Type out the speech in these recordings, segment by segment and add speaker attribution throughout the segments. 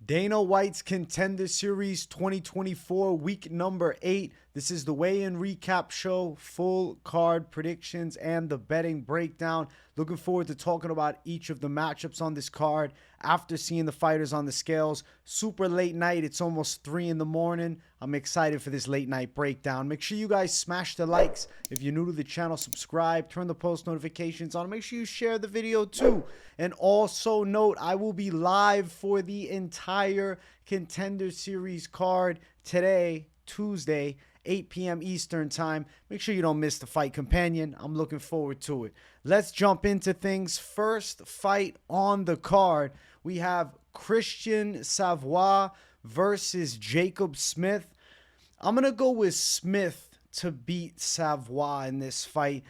Speaker 1: Dana White's Contender Series 2024, week number 8. This is the weigh-in recap show, full card predictions, and the betting breakdown. Looking forward to talking about each of the matchups on this card after seeing the fighters on the scales. Super late night. It's almost 3 in the morning. I'm excited for this late night breakdown. Make sure you guys smash the likes. If you're new to the channel, subscribe. Turn the post notifications on. Make sure you share the video too. And also note, I will be live for the entire Contender Series card today, Tuesday, 8 p.m. Eastern time. Make sure you don't miss the fight companion. I'm looking forward to it. Let's jump into things. First fight on the card, we have Christian Savoie versus Jacobe Smith. I'm going to go with Smith to beat Savoie in this fight.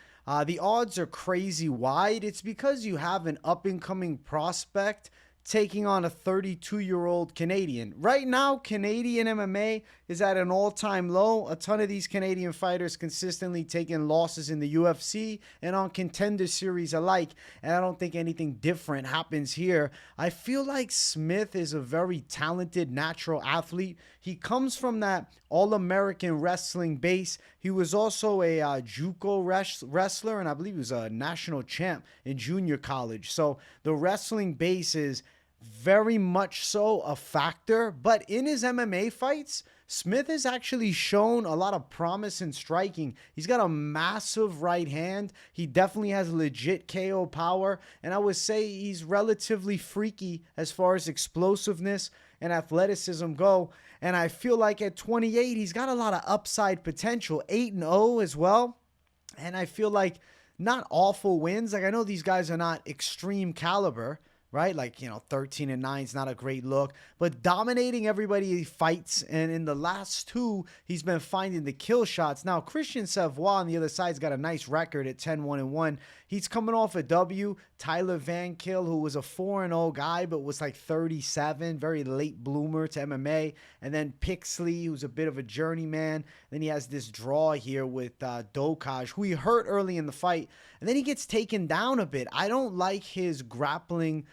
Speaker 1: The odds are crazy wide. It's because you have an up-and-coming prospect taking on a 32-year-old Canadian. Right now, Canadian MMA is at an all-time low. A ton of these Canadian fighters consistently taking losses in the UFC and on Contender Series alike, and I don't think anything different happens here. I feel like Smith is a very talented natural athlete. He comes from that All-American wrestling base. He was also a JUCO wrestler, and I believe he was a national champ in junior college. So the wrestling base is very much so a factor, but in his MMA fights, Smith has actually shown a lot of promise in striking. He's got a massive right hand. He definitely has legit KO power, and I would say he's relatively freaky as far as explosiveness and athleticism go. And I feel like at 28, he's got a lot of upside potential, 8-0 as well. And I feel like not awful wins. Like, I know these guys are not extreme caliber, right? Like, 13-9 is not a great look, but dominating everybody he fights. And in the last 2, he's been finding the kill shots. Now, Christian Savoie on the other side's got a nice record at 10-1-1. He's coming off a W. Tyler Van Kill, who was a 4-0 guy, but was like 37, very late bloomer to MMA. And then Pixley, who's a bit of a journeyman. Then he has this draw here with Dokaj, who he hurt early in the fight. And then he gets taken down a bit. I don't like his grappling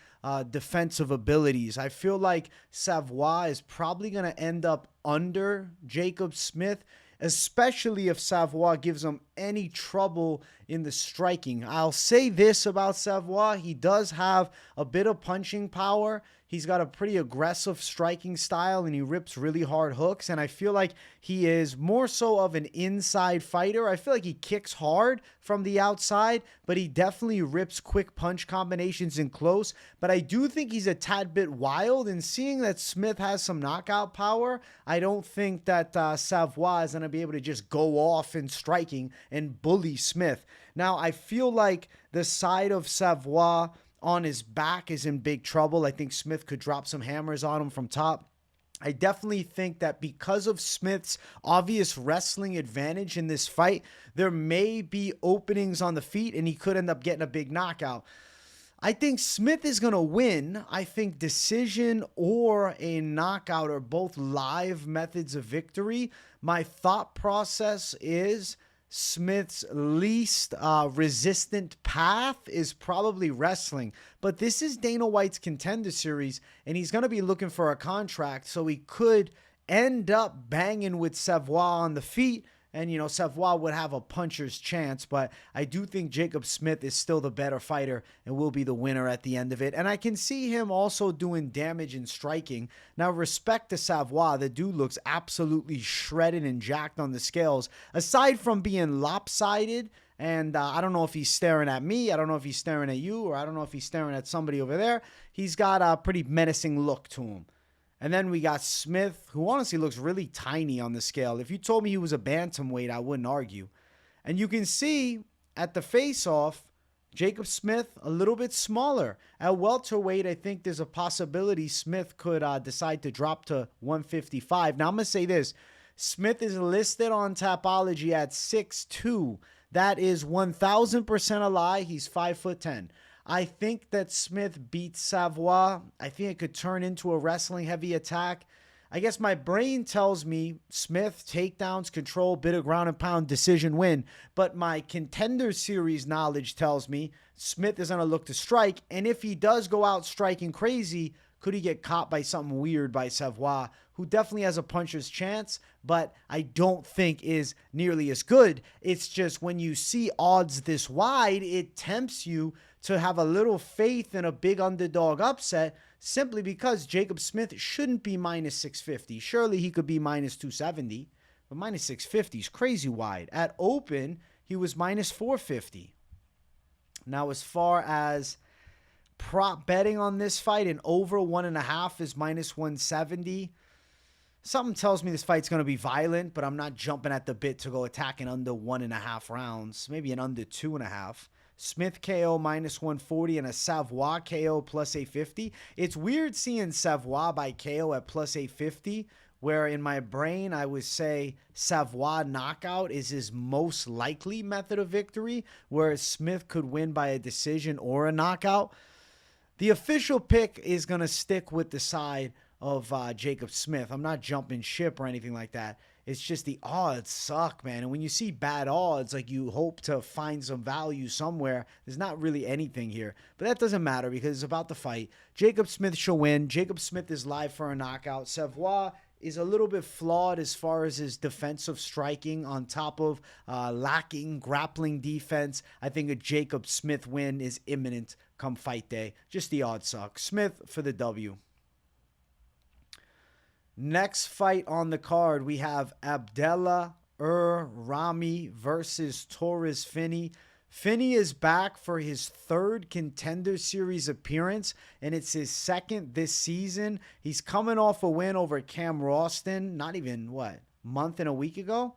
Speaker 1: defensive abilities. I feel like Savoie is probably going to end up under Jacobe Smith, especially if Savoie gives him any trouble in the striking. I'll say this about Savoie. He does have a bit of punching power. He's got a pretty aggressive striking style, and he rips really hard hooks. And I feel like he is more so of an inside fighter. I feel like he kicks hard from the outside, but he definitely rips quick punch combinations in close. But I do think he's a tad bit wild. And seeing that Smith has some knockout power, I don't think that Savoie is going to be able to just go off in striking and bully Smith. Now, I feel like the side of Savoie on his back is in big trouble. I think Smith could drop some hammers on him from top. I definitely think that because of Smith's obvious wrestling advantage in this fight, there may be openings on the feet and he could end up getting a big knockout. I think Smith is going to win. I think decision or a knockout are both live methods of victory. My thought process is Smith's least resistant path is probably wrestling. But this is Dana White's Contender Series, and he's going to be looking for a contract, so he could end up banging with Savoie on the feet. And, Savoie would have a puncher's chance, but I do think Jacobe Smith is still the better fighter and will be the winner at the end of it. And I can see him also doing damage in striking. Now, respect to Savoie. The dude looks absolutely shredded and jacked on the scales. Aside from being lopsided, and I don't know if he's staring at me, I don't know if he's staring at you, or I don't know if he's staring at somebody over there, he's got a pretty menacing look to him. And then we got Smith, who honestly looks really tiny on the scale. If you told me he was a bantamweight, I wouldn't argue. And you can see at the face-off, Jacobe Smith a little bit smaller. At welterweight, I think there's a possibility Smith could decide to drop to 155. Now, I'm going to say this. Smith is listed on Tapology at 6'2". That is 1,000% a lie. He's 5'10". I think that Smith beats Savoie. I think it could turn into a wrestling heavy attack. I guess my brain tells me Smith, takedowns, control, bit of ground and pound, decision win. But my Contender Series knowledge tells me Smith is going to look to strike. And if he does go out striking crazy, Could he get caught by something weird by Savoie, who definitely has a puncher's chance, but I don't think is nearly as good. It's just when you see odds this wide, it tempts you to have a little faith in a big underdog upset, simply because Jacobe Smith shouldn't be minus 650. Surely he could be minus 270, but minus 650 is crazy wide. At open, he was minus 450. Now, as far as prop betting on this fight, an over 1.5 is minus 170. Something tells me this fight's going to be violent, but I'm not jumping at the bit to go attacking under 1.5 rounds. Maybe an under 2.5. Smith KO minus 140 and a Savoie KO plus 850. It's weird seeing Savoie by KO at plus 850, where in my brain I would say Savoie knockout is his most likely method of victory, whereas Smith could win by a decision or a knockout. The official pick is going to stick with the side of Jacobe Smith. I'm not jumping ship or anything like that. It's just the odds suck, man. And when you see bad odds, like, you hope to find some value somewhere. There's not really anything here. But that doesn't matter because it's about the fight. Jacobe Smith shall win. Jacobe Smith is live for a knockout. Savoie is a little bit flawed as far as his defensive striking on top of lacking grappling defense. I think a Jacobe Smith win is imminent come fight day. Just the odds suck. Smith for the W. Next fight on the card, we have Abdallah Er-Ramy versus Torrez Finney. Finney is back for his third Contender Series appearance, and it's his second this season. He's coming off a win over Cam Roston, not even, month and a week ago?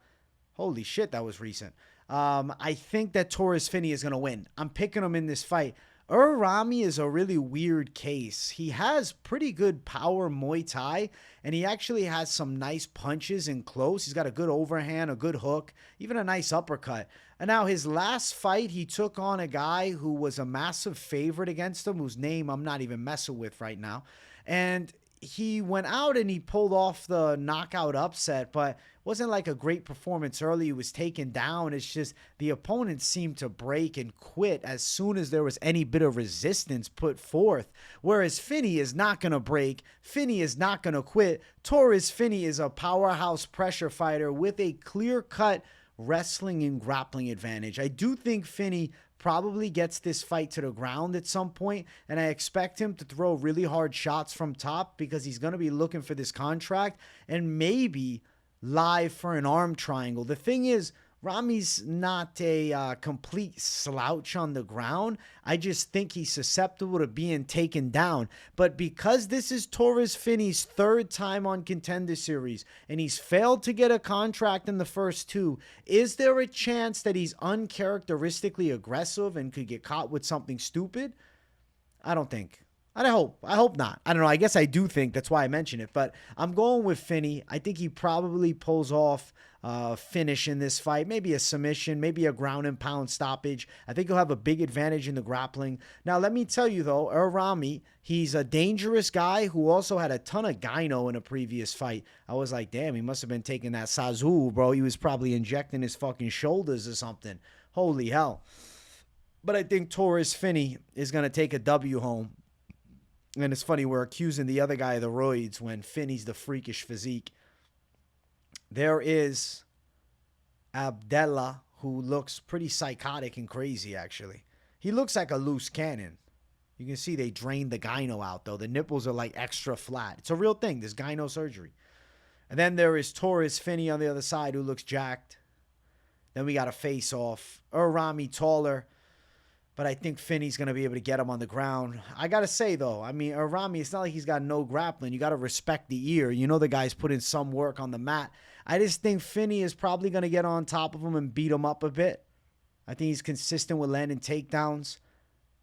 Speaker 1: Holy shit, that was recent. I think that Torrez Finney is going to win. I'm picking him in this fight. Er-Ramy is a really weird case. He has pretty good power Muay Thai, and he actually has some nice punches in close. He's got a good overhand, a good hook, even a nice uppercut. And now his last fight, he took on a guy who was a massive favorite against him, whose name I'm not even messing with right now. And he went out and he pulled off the knockout upset, but wasn't like a great performance early. He was taken down. It's just the opponent seemed to break and quit as soon as there was any bit of resistance put forth. Whereas Finney is not going to break. Finney is not going to quit. Torrez Finney is a powerhouse pressure fighter with a clear-cut wrestling and grappling advantage. I do think Finney probably gets this fight to the ground at some point, and I expect him to throw really hard shots from top because he's going to be looking for this contract and maybe live for an arm triangle. The thing is, Ramy's not a complete slouch on the ground. I just think he's susceptible to being taken down. But because this is Torrez Finney's third time on Contender Series and he's failed to get a contract in the first two, is there a chance that he's uncharacteristically aggressive and could get caught with something stupid? I don't think. I hope not. I don't know. I guess I do think. That's why I mention it. But I'm going with Finney. I think he probably pulls off finish in this fight. Maybe a submission. Maybe a ground and pound stoppage. I think he'll have a big advantage in the grappling. Now, let me tell you, though, Er-Ramy, he's a dangerous guy who also had a ton of gyno in a previous fight. I was like, damn, he must have been taking that Savoie, bro. He was probably injecting his fucking shoulders or something. Holy hell. But I think Torrez Finney is going to take a W home. And it's funny, we're accusing the other guy of the roids when Finney's the freakish physique. There is Abdallah, who looks pretty psychotic and crazy, actually. He looks like a loose cannon. You can see they drained the gyno out, though. The nipples are like extra flat. It's a real thing, this gyno surgery. And then there is Torrez Finney on the other side, who looks jacked. Then we got a face-off. Er-Ramy taller. But I think Finney's going to be able to get him on the ground. I got to say, though, I mean, Er-Ramy, it's not like he's got no grappling. You got to respect the ear. You know the guy's put in some work on the mat. I just think Finney is probably going to get on top of him and beat him up a bit. I think he's consistent with landing takedowns.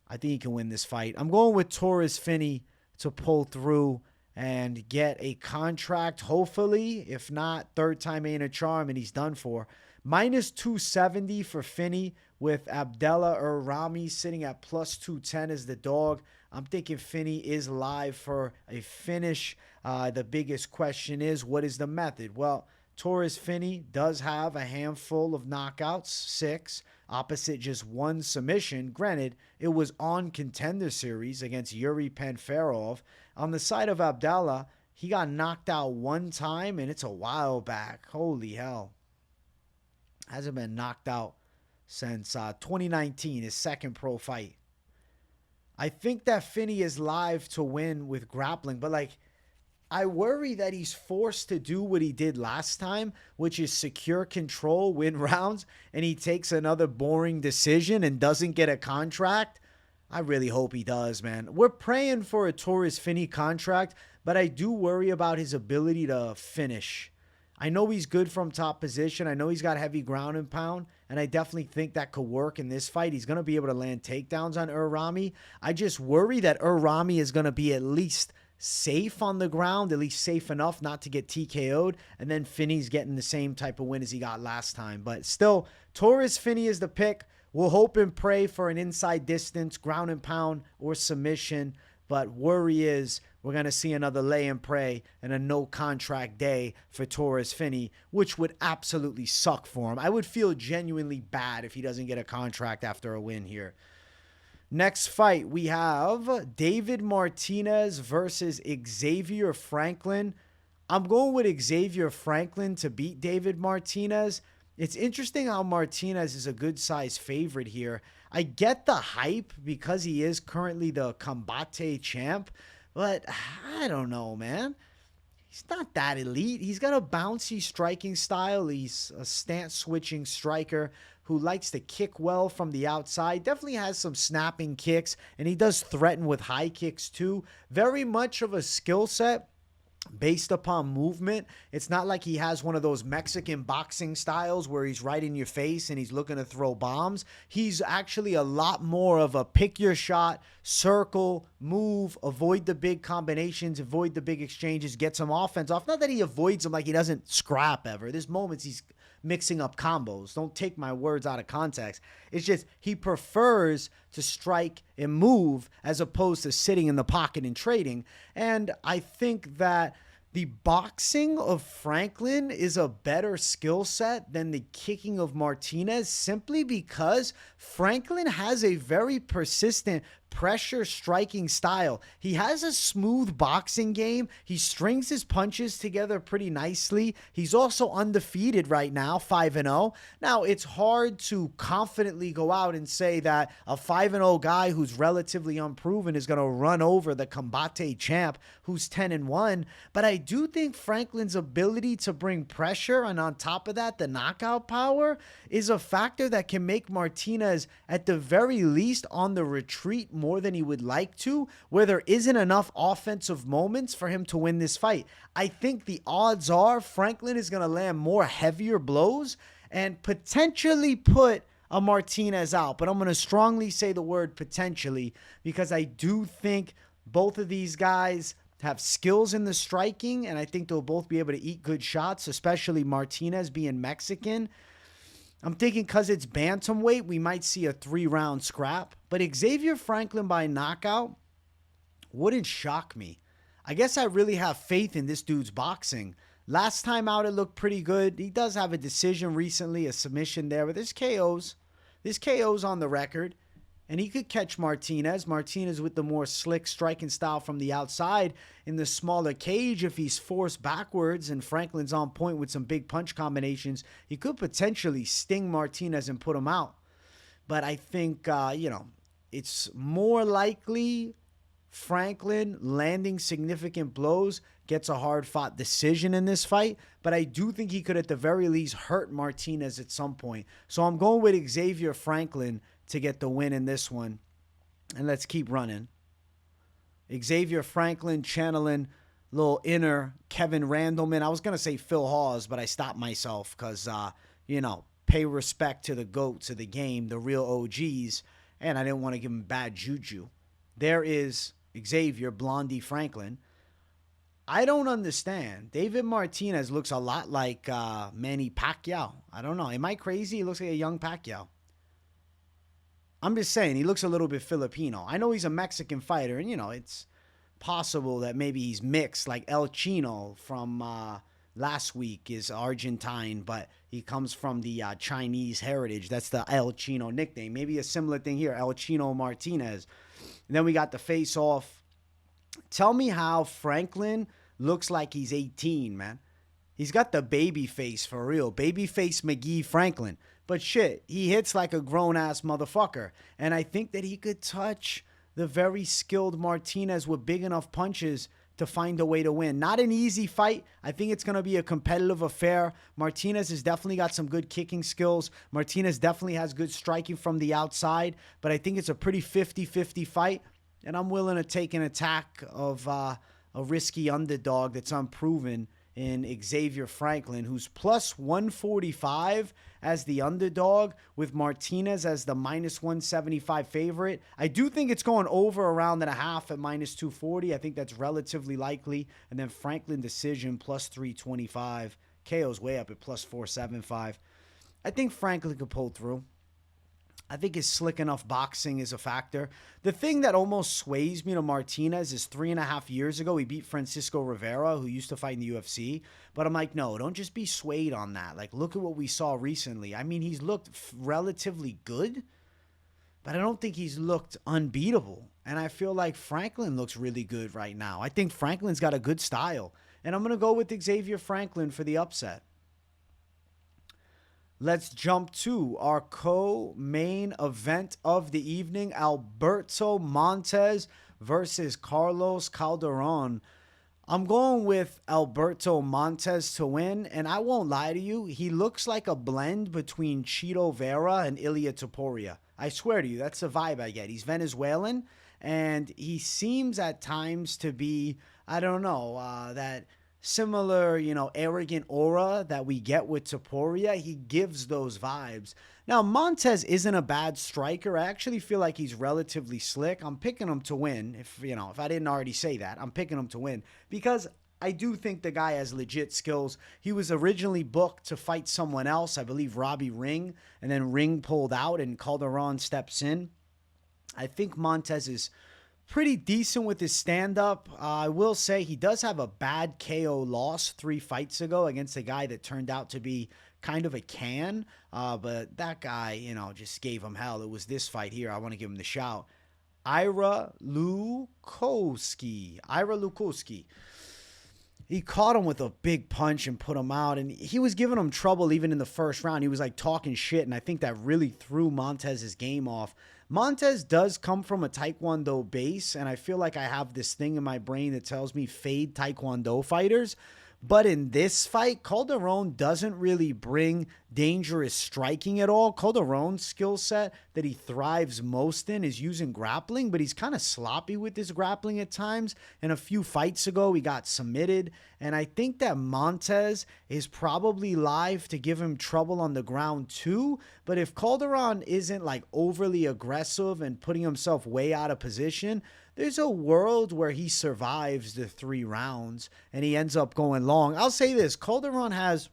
Speaker 1: I think he can win this fight. I'm going with Torrez Finney to pull through and get a contract, hopefully. If not, third time ain't a charm, and he's done for. Minus 270 for Finney, with Abdallah Er-Ramy sitting at plus 210 as the dog. I'm thinking Finney is live for a finish. The biggest question is, what is the method? Well, Torrez Finney does have a handful of knockouts, 6, opposite just 1 submission. Granted, it was on Contender Series against Yuri Panfarov. On the side of Abdallah, he got knocked out 1 time, and it's a while back. Holy hell. Hasn't been knocked out since 2019, his second pro fight. I think that Finney is live to win with grappling, but like, I worry that he's forced to do what he did last time, which is secure control, win rounds, and he takes another boring decision and doesn't get a contract. I really hope he does, man. We're praying for a Torrez Finney contract, but I do worry about his ability to finish. I know he's good from top position. I know he's got heavy ground and pound, and I definitely think that could work in this fight. He's going to be able to land takedowns on Er-Ramy. I just worry that Er-Ramy is going to be at least safe on the ground, at least safe enough not to get TKO'd, and then Finney's getting the same type of win as he got last time. But still, Torrez Finney is the pick. We'll hope and pray for an inside distance, ground and pound, or submission. But worry is we're going to see another lay and pray and a no contract day for Torrez Finney, which would absolutely suck for him. I would feel genuinely bad if he doesn't get a contract after a win here. Next fight, we have David Martinez versus Xavier Franklin. I'm going with Xavier Franklin to beat David Martinez. It's interesting how Martinez is a good size favorite here. I get the hype because he is currently the Combate champ, but I don't know, man. He's not that elite. He's got a bouncy striking style. He's a stance switching striker who likes to kick well from the outside. Definitely has some snapping kicks, and he does threaten with high kicks too. Very much of a skill set based upon movement. It's not like he has one of those Mexican boxing styles where he's right in your face and he's looking to throw bombs. He's actually a lot more of a pick your shot, circle, move, avoid the big combinations, avoid the big exchanges, get some offense off. Not that he avoids them like he doesn't scrap ever. There's moments he's mixing up combos. Don't take my words out of context. It's just he prefers to strike and move as opposed to sitting in the pocket and trading. And I think that the boxing of Franklin is a better skill set than the kicking of Martinez, simply because Franklin has a very persistent pressure striking style. He has a smooth boxing game. He strings his punches together pretty nicely. He's also undefeated right now, 5-0. Now, it's hard to confidently go out and say that a 5-0 guy who's relatively unproven is going to run over the Combate champ who's 10-1, but I do think Franklin's ability to bring pressure, and on top of that, the knockout power, is a factor that can make Martinez, at the very least, on the retreat more than he would like to, where there isn't enough offensive moments for him to win this fight. I think the odds are Franklin is going to land more heavier blows and potentially put a Martinez out. But I'm going to strongly say the word potentially, because I do think both of these guys have skills in the striking, and I think they'll both be able to eat good shots, especially Martinez being Mexican. I'm thinking because it's bantamweight, we might see a 3-round scrap. But Xavier Franklin by knockout wouldn't shock me. I guess I really have faith in this dude's boxing. Last time out, it looked pretty good. He does have a decision recently, a submission there, but there's KOs. There's KOs on the record. And he could catch Martinez. Martinez with the more slick striking style from the outside in the smaller cage. If he's forced backwards and Franklin's on point with some big punch combinations, he could potentially sting Martinez and put him out. But I think, it's more likely Franklin landing significant blows gets a hard-fought decision in this fight. But I do think he could at the very least hurt Martinez at some point. So I'm going with Xavier Franklin to get the win in this one. And let's keep running. Xavier Franklin channeling little inner Kevin Randleman. I was going to say Phil Hawes, but I stopped myself because, pay respect to the GOATs of the game, the real OGs, and I didn't want to give him bad juju. There is Xavier Blondie Franklin. I don't understand. David Martinez looks a lot like Manny Pacquiao. I don't know. Am I crazy? He looks like a young Pacquiao. I'm just saying, he looks a little bit Filipino. I know he's a Mexican fighter, and, it's possible that maybe he's mixed like El Chino from last week is Argentine, but he comes from the Chinese heritage. That's the El Chino nickname. Maybe a similar thing here, El Chino Martinez. And then we got the face-off. Tell me how Franklin looks like he's 18, man. He's got the baby face for real. Baby face McGee Franklin. But shit, he hits like a grown-ass motherfucker. And I think that he could touch the very skilled Martinez with big enough punches to find a way to win. Not an easy fight. I think it's going to be a competitive affair. Martinez has definitely got some good kicking skills. Martinez definitely has good striking from the outside. But I think it's a pretty 50-50 fight. And I'm willing to take an attack of a risky underdog that's unproven in Xavier Franklin, who's plus 145 as the underdog with Martinez as the minus 175 favorite. I do think it's going over a round and a half at minus 240. I think that's relatively likely. And then Franklin decision plus 325. KO's way up at plus 475. I think Franklin could pull through. I think his slick enough boxing is a factor. The thing that almost sways me to Martinez is 3.5 years ago, he beat Francisco Rivera, who used to fight in the UFC. But I'm like, no, don't just be swayed on that. Like, look at what we saw recently. I mean, he's looked relatively good, but I don't think he's looked unbeatable. And I feel like Franklin looks really good right now. I think Franklin's got a good style. And I'm going to go with Xavier Franklin for the upset. Let's jump to our co-main event of the evening. Alberto Montes versus Carlos Calderon. I'm going with Alberto Montes to win, and I won't lie to you. He looks like a blend between Chito Vera and Ilia Topuria. I swear to you, that's the vibe I get. He's Venezuelan, and he seems at times to be, I don't know, that similar, arrogant aura that we get with Topuria. He gives those vibes. Now, Montes isn't a bad striker. I actually feel like he's relatively slick. I'm picking him to win. If I didn't already say that, I'm picking him to win because I do think the guy has legit skills. He was originally booked to fight someone else, I believe Robbie Ring, and then Ring pulled out and Calderon steps in. I think Montes is pretty decent with his stand-up. I will say he does have a bad KO loss 3 fights ago against a guy that turned out to be kind of a can. But that guy, just gave him hell. It was this fight here. I want to give him the shout. Er-Ramy. He caught him with a big punch and put him out. And he was giving him trouble even in the first round. He was like talking shit. And I think that really threw Montez's game off. Montes does come from a Taekwondo base, and I feel like I have this thing in my brain that tells me fade Taekwondo fighters. But in this fight, Calderon doesn't really bring dangerous striking at all. Calderon's skill set that he thrives most in is using grappling, but he's kind of sloppy with his grappling at times. And a few fights ago, he got submitted. And I think that Montes is probably live to give him trouble on the ground too. But if Calderon isn't like overly aggressive and putting himself way out of position, there's a world where he survives the 3 rounds and he ends up going long. I'll say this, Calderon has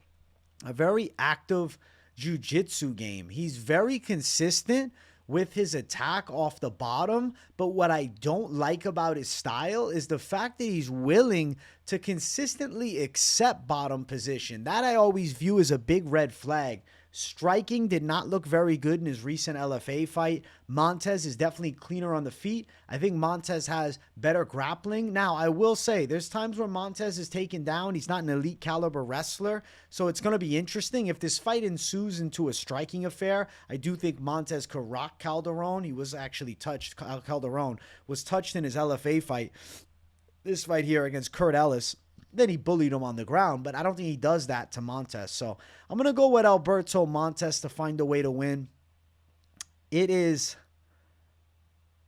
Speaker 1: a very active jiu-jitsu game. He's very consistent with his attack off the bottom, but what I don't like about his style is the fact that he's willing to consistently accept bottom position. That I always view as a big red flag. Striking did not look very good in his recent LFA fight. Montes is definitely cleaner on the feet. I think Montes has better grappling. Now, I will say, there's times where Montes is taken down. He's not an elite caliber wrestler, so it's going to be interesting. If this fight ensues into a striking affair, I do think Montes could rock Calderon. He was actually touched. Calderon was touched in his LFA fight. This fight here against Kurt Ellis, then he bullied him on the ground, but I don't think he does that to Montes. So I'm going to go with Alberto Montes to find a way to win. It is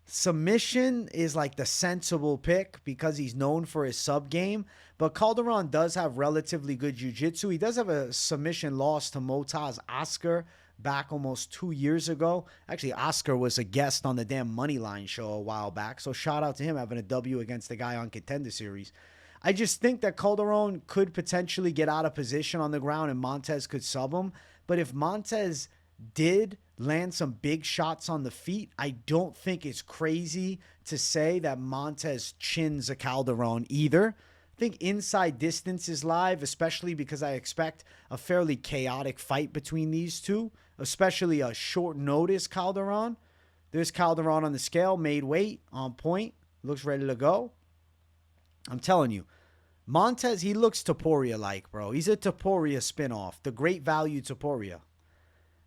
Speaker 1: submission is like the sensible pick because he's known for his sub game, but Calderon does have relatively good jiu-jitsu. He does have a submission loss to Montes Oscar back almost 2 years ago. Actually, Oscar was a guest on the damn Moneyline show a while back, so shout out to him having a W against the guy on Contender Series. I just think that Calderon could potentially get out of position on the ground and Montes could sub him. But if Montes did land some big shots on the feet, I don't think it's crazy to say that Montes chins a Calderon either. I think inside distance is live, especially because I expect a fairly chaotic fight between these two, especially a short notice Calderon. There's Calderon on the scale, made weight, on point, looks ready to go. I'm telling you, Montes, he looks Topuria-like, bro. He's a Topuria spinoff, the great value Topuria.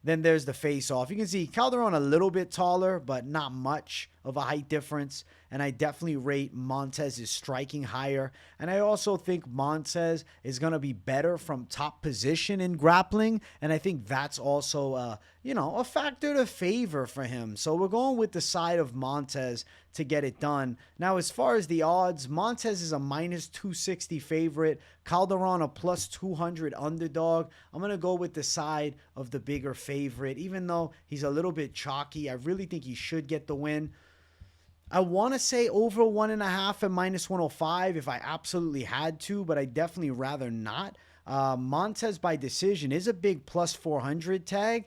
Speaker 1: Then there's the face-off. You can see Calderon a little bit taller, but not much of a height difference. And I definitely rate Montes' striking higher. And I also think Montes is going to be better from top position in grappling. And I think that's also, a factor to favor for him. So we're going with the side of Montes to get it done. Now, as far as the odds, Montes is a minus 260 favorite. Calderon a plus 200 underdog. I'm going to go with the side of the bigger favorite. Even though he's a little bit chalky, I really think he should get the win. I want to say over 1.5 at minus 105 if I absolutely had to, but I definitely rather not. Montes by decision is a big plus 400 tag.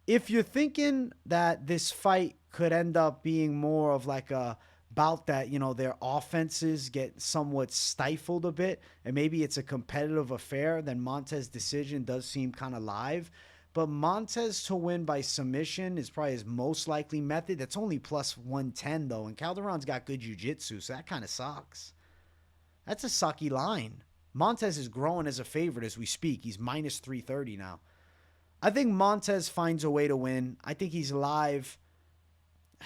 Speaker 1: If you're thinking that this fight could end up being more of like a bout that, their offenses get somewhat stifled a bit, and maybe it's a competitive affair, then Montes' decision does seem kind of live. But Montes to win by submission is probably his most likely method. That's only plus 110, though. And Calderon's got good jiu-jitsu, so that kind of sucks. That's a sucky line. Montes is growing as a favorite as we speak. He's minus 330 now. I think Montes finds a way to win. I think he's live.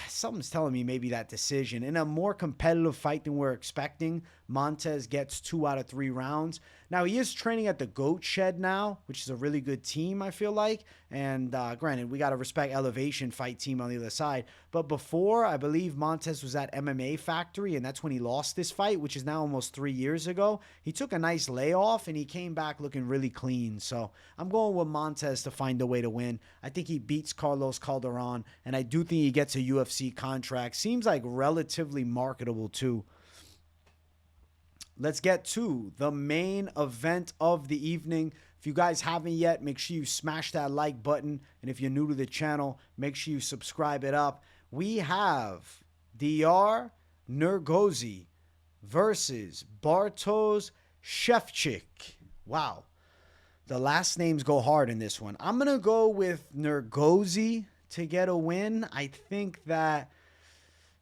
Speaker 1: Something's telling me maybe that decision. In a more competitive fight than we're expecting, Montes gets 2 out of 3 rounds. Now, he is training at the Goat Shed now, which is a really good team, I feel like. And granted, we got to respect Elevation Fight Team on the other side. But before, I believe Montes was at MMA Factory, and that's when he lost this fight, which is now almost 3 years ago. He took a nice layoff, and he came back looking really clean. So I'm going with Montes to find a way to win. I think he beats Carlos Calderon, and I do think he gets a UFC contract. Seems like relatively marketable, too. Let's get to the main event of the evening. If you guys haven't yet, make sure you smash that like button. And if you're new to the channel, make sure you subscribe it up. We have Er-Ramy versus Bartosz Szewczyk. Wow. The last names go hard in this one. I'm going to go with Nurgozhay to get a win. I think that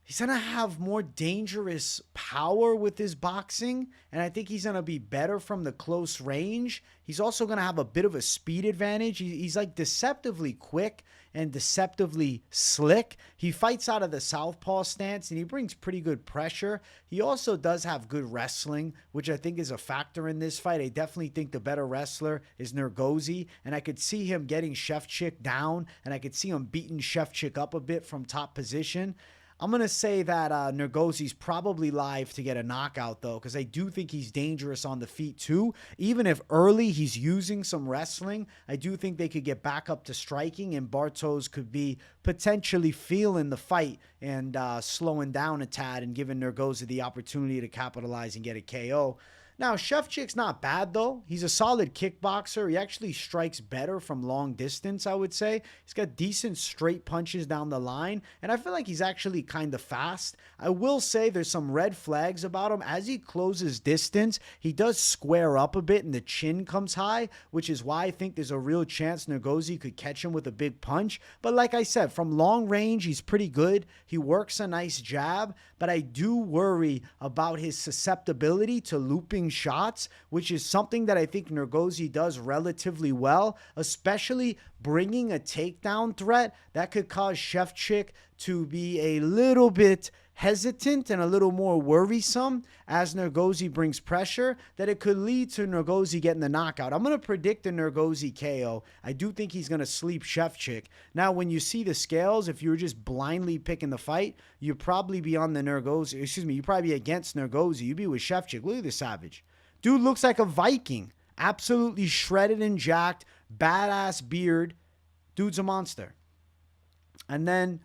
Speaker 1: he's going to have more dangerous power with his boxing, and I think he's going to be better from the close range. He's also going to have a bit of a speed advantage. He's like deceptively quick and deceptively slick. He fights out of the southpaw stance, and he brings pretty good pressure. He also does have good wrestling, which I think is a factor in this fight. I definitely think the better wrestler is Nurgozhay, and I could see him getting Szewczyk down, and I could see him beating Szewczyk up a bit from top position. I'm going to say that Nurgozhay's probably live to get a knockout, though, because I do think he's dangerous on the feet, too. Even if early he's using some wrestling, I do think they could get back up to striking, and Bartosz could be potentially feeling the fight and slowing down a tad and giving Nurgozhay the opportunity to capitalize and get a KO. Now, Szewczyk's not bad, though. He's a solid kickboxer. He actually strikes better from long distance, I would say. He's got decent straight punches down the line, and I feel like he's actually kind of fast. I will say there's some red flags about him. As he closes distance, he does square up a bit, and the chin comes high, which is why I think there's a real chance Nurgozhay could catch him with a big punch. But like I said, from long range, he's pretty good. He works a nice jab, but I do worry about his susceptibility to looping shots, which is something that I think Nurgozhay does relatively well, especially bringing a takedown threat that could cause Szewczyk to be a little bit hesitant and a little more worrisome as Nurgozhay brings pressure, that it could lead to Nurgozhay getting the knockout. I'm going to predict a Nurgozhay KO. I do think he's going to sleep Szewczyk. Now, when you see the scales, if you were just blindly picking the fight, you'd probably be on the Nurgozhay, you'd probably be against Nurgozhay. You'd be with Szewczyk. Look at this savage. Dude looks like a Viking. Absolutely shredded and jacked. Badass beard. Dude's a monster. And then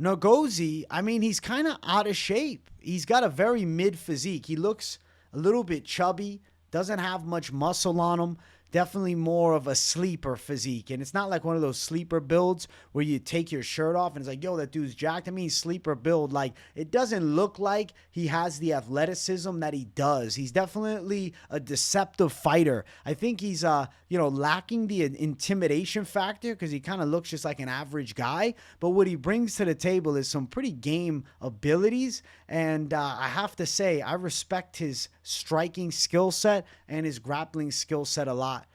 Speaker 1: Nurgozhay, I mean, he's kind of out of shape. He's got a very mid physique. He looks a little bit chubby, doesn't have much muscle on him. definitely more of a sleeper physique. And it's not like one of those sleeper builds where you take your shirt off and it's like, yo, that dude's jacked. I mean, sleeper build. Like, it doesn't look like he has the athleticism that he does. He's definitely a deceptive fighter. I think he's, lacking the intimidation factor because he kind of looks just like an average guy. But what he brings to the table is some pretty game abilities. And I have to say, I respect his striking skill set and his grappling skill set a lot.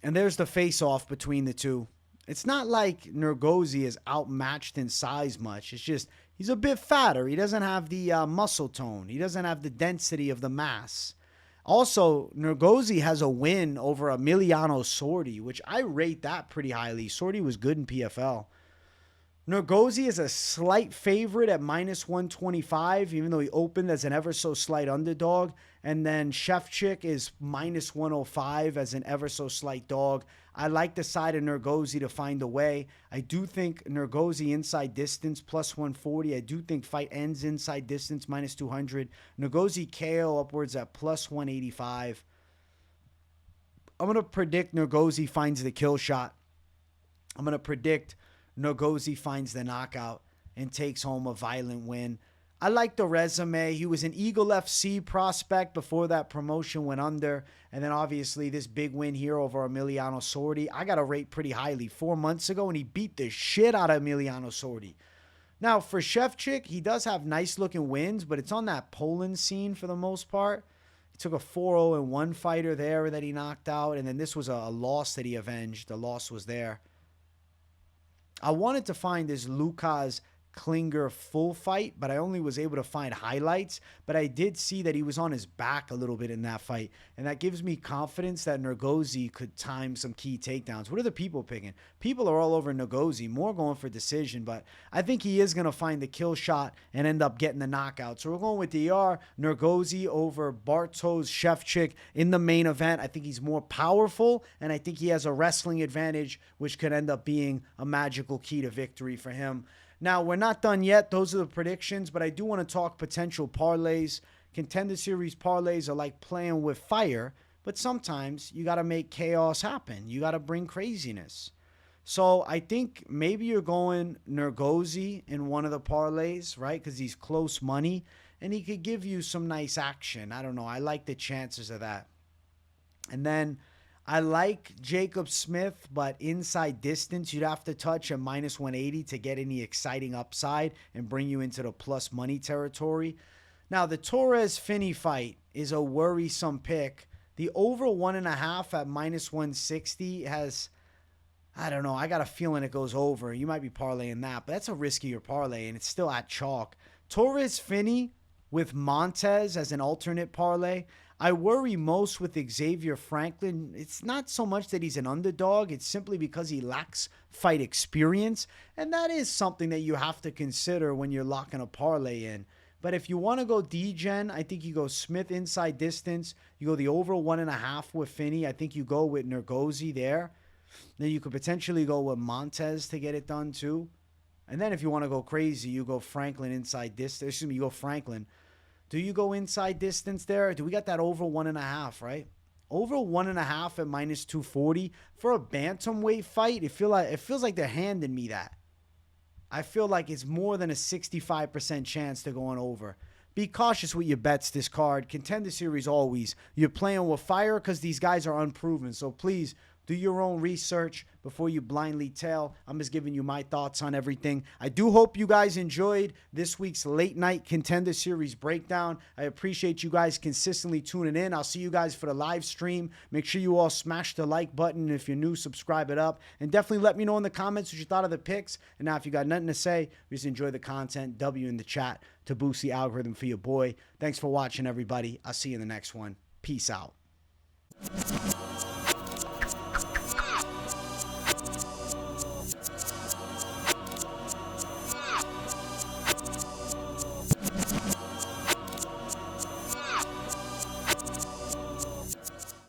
Speaker 1: And there's the face-off between the two. It's not like Nurgozhay is outmatched in size much. It's just he's a bit fatter. He doesn't have the muscle tone. He doesn't have the density of the mass. Also, Nurgozhay has a win over Emiliano Sordi, which I rate that pretty highly. Sordi was good in PFL. Nurgozhay is a slight favorite at -125, even though he opened as an ever so slight underdog. And then Szewczyk is -105 as an ever so slight dog. I like the side of Nurgozhay to find a way. I do think Nurgozhay inside distance +140. I do think fight ends inside distance -200. Nurgozhay KO upwards at +185. I'm going to predict Nurgozhay finds the kill shot. I'm going to predict Nurgozhay finds the knockout and takes home a violent win. I like the resume. He was an Eagle FC prospect before that promotion went under. And then obviously this big win here over Emiliano Sordi. I got to rate pretty highly 4 months ago, and he beat the shit out of Emiliano Sordi. Now, for Szewczyk, he does have nice looking wins, but it's on that Poland scene for the most part. He took a 4-0-1 fighter there that he knocked out. And then this was a loss that he avenged. The loss was there. I wanted to find this Lucas Klinger full fight, but I only was able to find highlights. But I did see that he was on his back a little bit in that fight, and that gives me confidence that Nurgozhay could time some key takedowns. What are the people picking? People are all over Nurgozhay, more going for decision, but I think he is going to find the kill shot and end up getting the knockout. So we're going with Nurgozhay over Bartosz Szewczyk in the main event. I think he's more powerful, and I think he has a wrestling advantage, which could end up being a magical key to victory for him. Now, we're not done yet. Those are the predictions, but I do want to talk potential parlays. Contender Series parlays are like playing with fire, but sometimes you got to make chaos happen. You got to bring craziness. So I think maybe you're going Nurgozhay in one of the parlays, right? Because he's close money, and he could give you some nice action. I don't know. I like the chances of that. And then I like Jacob Smith, but inside distance, you'd have to touch a -180 to get any exciting upside and bring you into the plus money territory. Now, the Torrez Finney fight is a worrisome pick. The over 1.5 at -160 has, I don't know, I got a feeling it goes over. You might be parlaying that, but that's a riskier parlay, and it's still at chalk. Torrez Finney with Montes as an alternate parlay. I worry most with Xavier Franklin. It's not so much that he's an underdog. It's simply because he lacks fight experience. And that is something that you have to consider when you're locking a parlay in. But if you want to go D-Gen, I think you go Smith inside distance. You go the over 1.5 with Finney. I think you go with Nurgozhay there. Then you could potentially go with Montes to get it done too. And then if you want to go crazy, you go Franklin inside distance. Excuse me, you go Franklin. Do you go inside distance there? Do we got that over 1.5, right? Over 1.5 at -240 for a bantamweight fight. It feels like they're handing me that. I feel like it's more than a 65% chance to going over. Be cautious with your bets this card. Contender Series always. You're playing with fire because these guys are unproven. So please do your own research before you blindly tell. I'm just giving you my thoughts on everything. I do hope you guys enjoyed this week's late night Contender Series breakdown. I appreciate you guys consistently tuning in. I'll see you guys for the live stream. Make sure you all smash the like button. If you're new, subscribe it up. And definitely let me know in the comments what you thought of the picks. And now if you got nothing to say, just enjoy the content. W in the chat to boost the algorithm for your boy. Thanks for watching, everybody. I'll see you in the next one. Peace out.